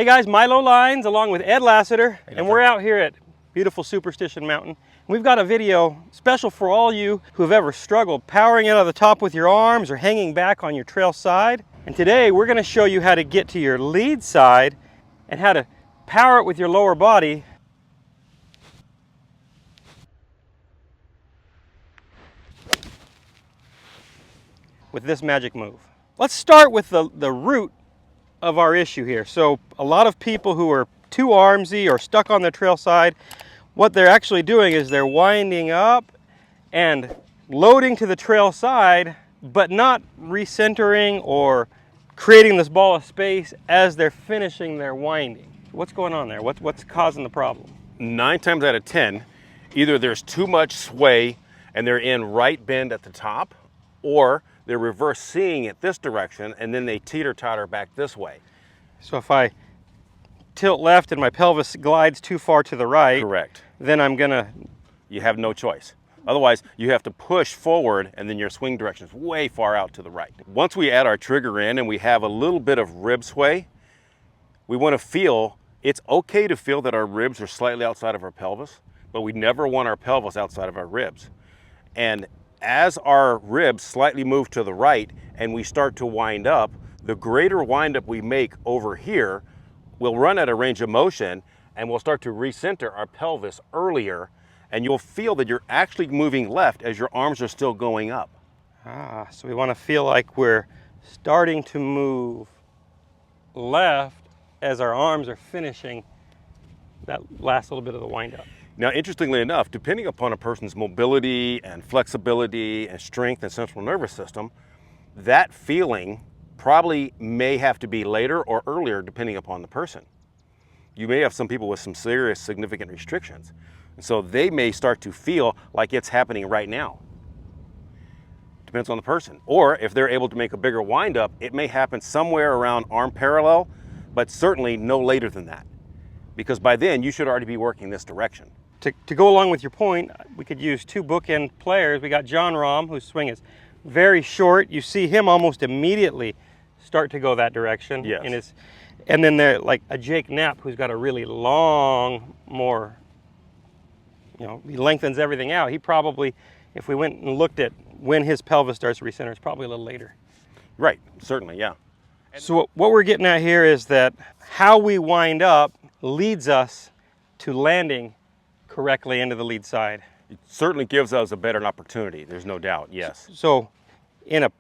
Hey guys, Milo Lines along with Ed Lasater, and we're out here at beautiful Superstition Mountain. We've got a video special for all you who have ever struggled powering it out of the top with your arms or hanging back on your trail side. And today we're going to show you how to get to your lead side and how to power it with your lower body with this magic move. Let's start with the root of our issue here. So a lot of people who are too armsy or stuck on the trail side, what they're actually doing is they're winding up and loading to the trail side, but not recentering or creating this ball of space as they're finishing their winding. What's going on there? What's causing the problem? 9 times out of 10, either there's too much sway and they're in right bend at the top, or they're reverse seeing it this direction and then they teeter-totter back this way. So if I tilt left and my pelvis glides too far to the right, Correct. Then I'm gonna... You have no choice. Otherwise, you have to push forward and then your swing direction is way far out to the right. Once we add our trigger in and we have a little bit of rib sway, we want to feel, it's okay to feel that our ribs are slightly outside of our pelvis, but we never want our pelvis outside of our ribs. And as our ribs slightly move to the right and we start to wind up, the greater wind up we make over here will run at a range of motion and we'll start to recenter our pelvis earlier, and you'll feel that you're actually moving left as your arms are still going up. So we want to feel like we're starting to move left as our arms are finishing that last little bit of the wind up. Now, interestingly enough, depending upon a person's mobility and flexibility and strength and central nervous system, that feeling probably may have to be later or earlier depending upon the person. You may have some people with some serious significant restrictions, and so they may start to feel like it's happening right now. Depends on the person. Or if they're able to make a bigger wind up, it may happen somewhere around arm parallel, but certainly no later than that, because by then you should already be working this direction. To go along with your point, we could use 2 bookend players. We got John Rahm, whose swing is very short. You see him almost immediately start to go that direction. Yes. And then there, like a Jake Knapp, who's got a really long, more, he lengthens everything out. He probably, if we went and looked at when his pelvis starts to recenter, it's probably a little later. Right, certainly, yeah. So what we're getting at here is that how we wind up leads us to landing correctly into the lead side. It certainly gives us a better opportunity, there's no doubt, yes. So in a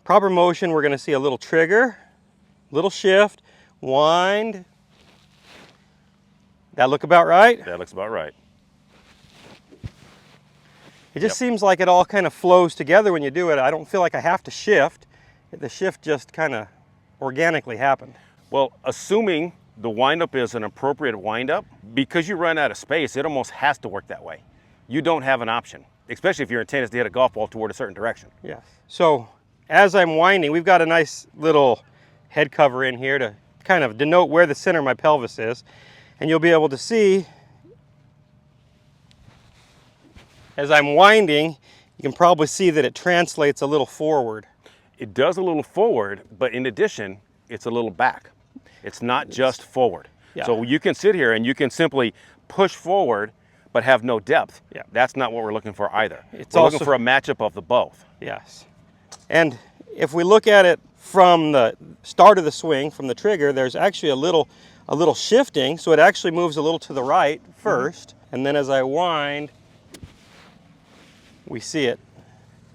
proper motion, we're going to see a little trigger, little shift, wind. That look about right? That looks about right. It just seems like it all kind of flows together when you do it. I don't feel like I have to shift. The shift just kind of organically happened. Well, assuming the windup is an appropriate windup, because you run out of space, it almost has to work that way. You don't have an option, especially if your intent is to hit a golf ball toward a certain direction. Yes. So as I'm winding, we've got a nice little head cover in here to kind of denote where the center of my pelvis is. And you'll be able to see, as I'm winding, you can probably see that it translates a little forward. It does a little forward, but in addition, it's a little back. It's not just forward. Yeah. So you can sit here and you can simply push forward, but have no depth. Yeah. That's not what we're looking for either. We're looking for a matchup of the both. Yes. And if we look at it from the start of the swing, from the trigger, there's actually a little shifting, so it actually moves a little to the right first, and then as I wind, we see it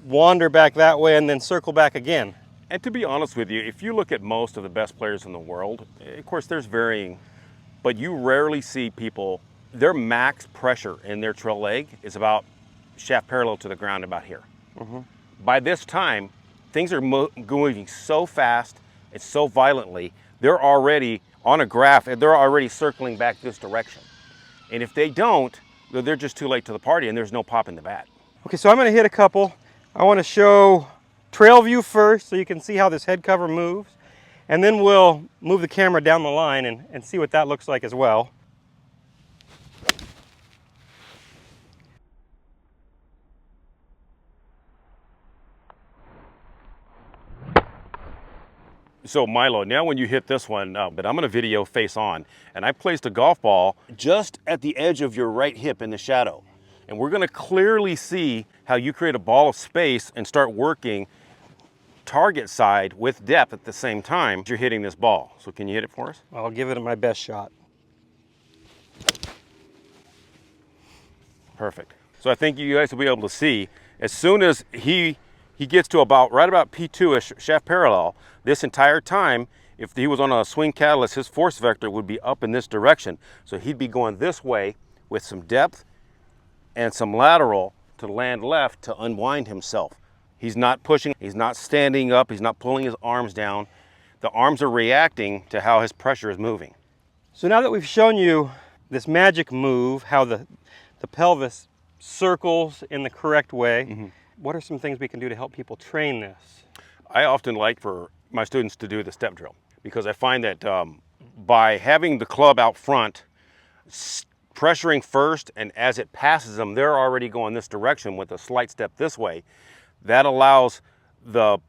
wander back that way and then circle back again. And to be honest with you, if you look at most of the best players in the world, of course there's varying, but you rarely see people, their max pressure in their trail leg is about shaft parallel to the ground about here. By this time, things are moving so fast and so violently, they're already on a graph and they're already circling back this direction. And if they don't, they're just too late to the party and there's no pop in the bat. Okay, so I'm going to hit a couple. I want to show trail view first so you can see how this head cover moves. And then we'll move the camera down the line and see what that looks like as well. So Milo, now when you hit this one, but I'm going to video face on, and I placed a golf ball just at the edge of your right hip in the shadow. And we're going to clearly see how you create a ball of space and start working target side with depth at the same time as you're hitting this ball. So can you hit it for us? I'll give it my best shot. Perfect. So I think you guys will be able to see, as soon as he gets to right about P2-ish shaft parallel, this entire time, if he was on a swing catalyst, his force vector would be up in this direction. So he'd be going this way with some depth and some lateral to land left to unwind himself. He's not pushing, he's not standing up, he's not pulling his arms down. The arms are reacting to how his pressure is moving. So now that we've shown you this magic move, how the pelvis circles in the correct way, what are some things we can do to help people train this? I often like for my students to do the step drill, because I find that by having the club out front, pressuring first, and as it passes them, they're already going this direction with a slight step this way. That allows the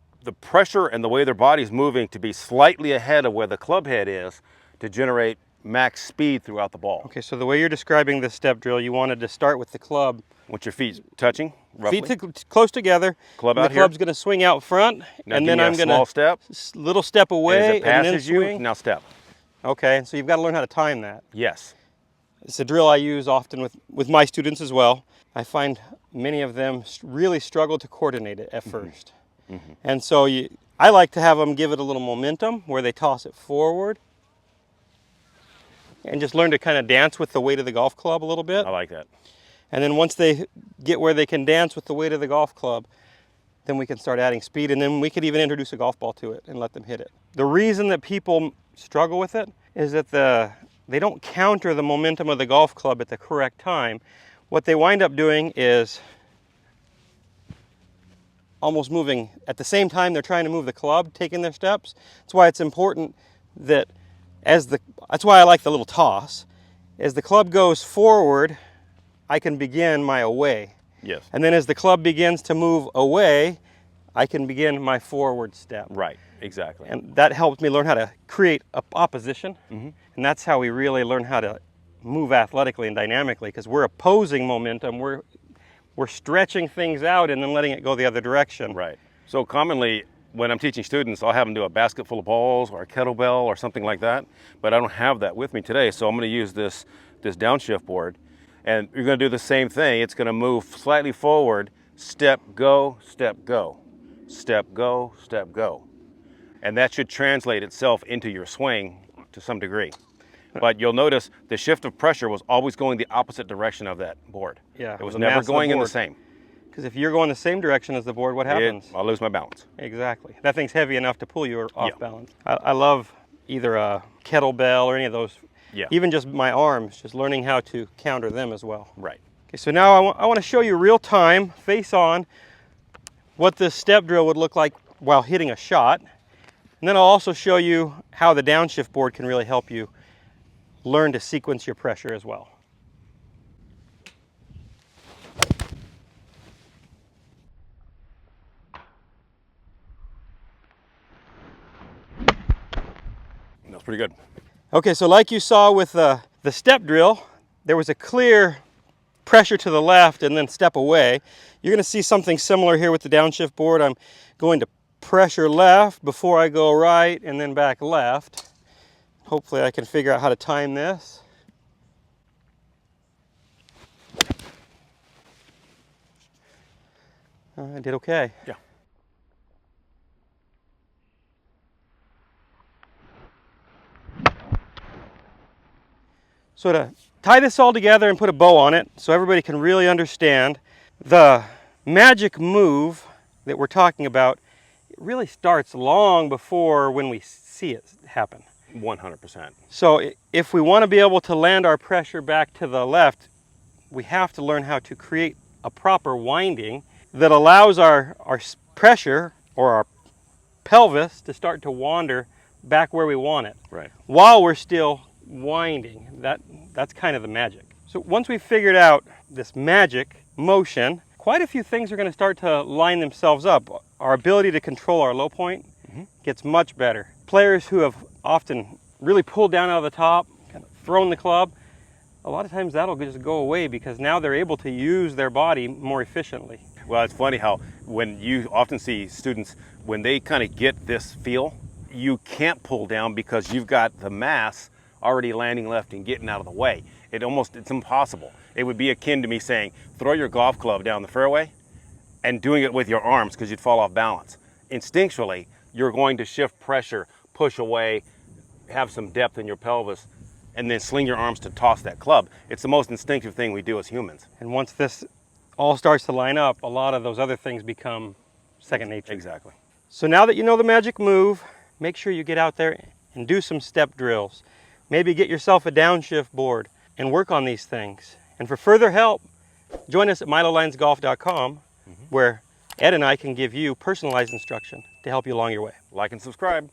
pressure and the way their body's moving to be slightly ahead of where the club head is to generate max speed throughout the ball. Okay, so the way you're describing this step drill, you wanted to start with the club. With your feet touching, roughly. Feet close together. Club out the club's going to swing out front, now and then I'm going to step. Little step away, As it passes and then swing. you, now step. Okay, so you've got to learn how to time that. Yes. It's a drill I use often with my students as well. I find many of them really struggle to coordinate it at first. And so I like to have them give it a little momentum where they toss it forward and just learn to kind of dance with the weight of the golf club a little bit. I like that. And then once they get where they can dance with the weight of the golf club, then we can start adding speed, and then we could even introduce a golf ball to it and let them hit it. The reason that people struggle with it is that they don't counter the momentum of the golf club at the correct time. What they wind up doing is almost moving at the same time they're trying to move the club, taking their steps. That's why it's important that that's why I like the little toss. As the club goes forward, I can begin my away. Yes. And then as the club begins to move away, I can begin my forward step. Right, exactly. And that helps me learn how to create opposition. And that's how we really learn how to move athletically and dynamically, because we're opposing momentum. We're stretching things out and then letting it go the other direction. Right. So commonly, when I'm teaching students, I'll have them do a basket full of balls or a kettlebell or something like that, but I don't have that with me today, so I'm going to use this downshift board, and you're going to do the same thing. It's going to move slightly forward, step, go, step, go, step, go, step, go. And that should translate itself into your swing to some degree. But you'll notice the shift of pressure was always going the opposite direction of that board. Yeah, It was never going in the same. Because if you're going the same direction as the board, what happens? I'll lose my balance. Exactly. That thing's heavy enough to pull you off balance. I love either a kettlebell or any of those. Yeah. Even just my arms, just learning how to counter them as well. Right. Okay, so now I want to show you real time, face on, what this step drill would look like while hitting a shot. And then I'll also show you how the downshift board can really help you learn to sequence your pressure as well. That's pretty good. Okay, so like you saw with the step drill, there was a clear pressure to the left and then step away. You're going to see something similar here with the downshift board. I'm going to pressure left before I go right and then back left. Hopefully I can figure out how to time this. I did okay. Yeah. So to tie this all together and put a bow on it so everybody can really understand, the magic move that we're talking about, it really starts long before when we see it happen. 100%. So if we want to be able to land our pressure back to the left, we have to learn how to create a proper winding that allows our pressure or our pelvis to start to wander back where we want it. Right. While we're still winding. That's kind of the magic. So once we've figured out this magic motion, quite a few things are going to start to line themselves up. Our ability to control our low point gets much better. players who have often really pulled down out of the top, kind of thrown the club, a lot of times that'll just go away because now they're able to use their body more efficiently. Well, it's funny how when you often see students, when they kind of get this feel, you can't pull down because you've got the mass already landing left and getting out of the way. It's impossible. It would be akin to me saying, throw your golf club down the fairway and doing it with your arms because you'd fall off balance. Instinctually, you're going to shift pressure, push away, have some depth in your pelvis, and then sling your arms to toss that club. It's the most instinctive thing we do as humans. And once this all starts to line up, a lot of those other things become second nature. Exactly. So now that you know the magic move, make sure you get out there and do some step drills. Maybe get yourself a downshift board and work on these things. And for further help, join us at milolinesgolf.com, where Ed and I can give you personalized instruction to help you along your way. Like and subscribe.